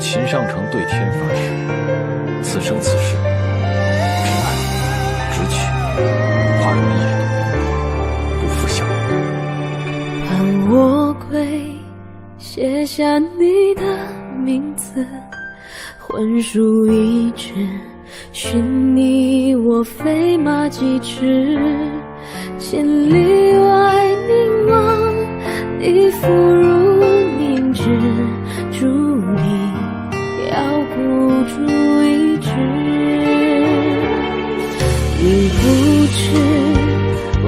秦上城对天发誓，此生此世，只爱只娶花容叶不负相遇。盼我归，写下你的名字，魂书一纸，寻你我飞马几尺，千里外凝望，你肤如凝脂，祝你要孤注一掷。你不知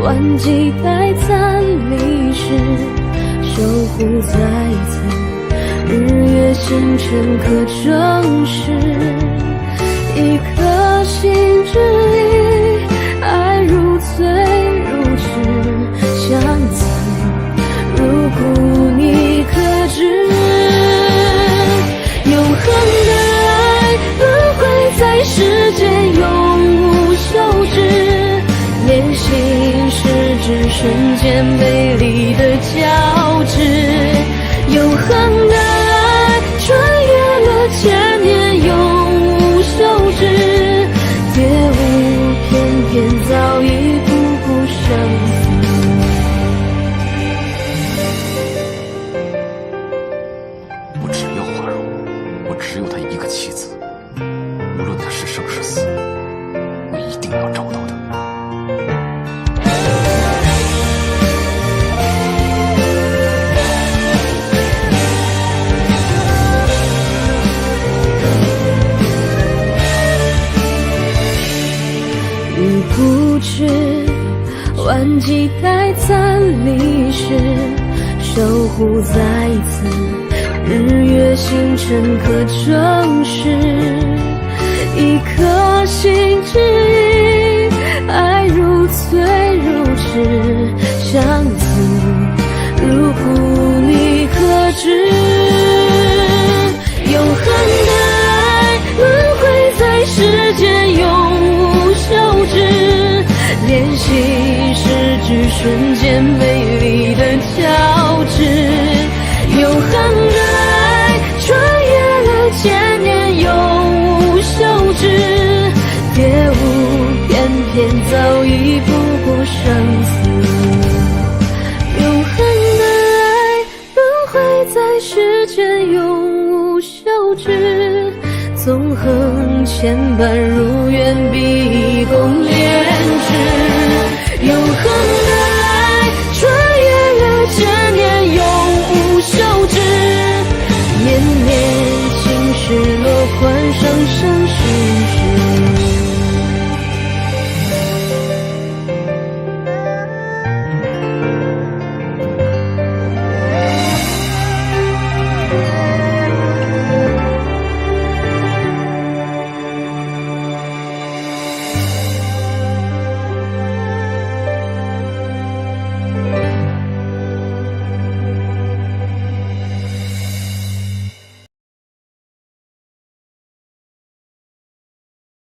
万季待暂离时，守护在此，日月星辰可证实。一颗心之意，爱如醉如痴，相思如故，你可知？永恒的爱，轮回在世间，永无休止。连心是指瞬间美丽的交织。永恒的爱，穿越了千年，永无休止。蝶舞翩翩，早已不顾生死。我只要花容，我只有她一个妻子，无论她是生是死，我一定要找到她。你不知万季待暂离时，守护在此，日月星辰可证实。一颗心之意，爱如醉如痴，相思如故，你可知？永恒的爱，轮回在世间，永无休止。怜惜是指瞬间美丽的交织。永恒的爱，穿越了千年，永无休止。蝶舞翩翩，早已不顾生死。永恒的爱，轮回在世间，永无休止。纵横牵绊，如愿必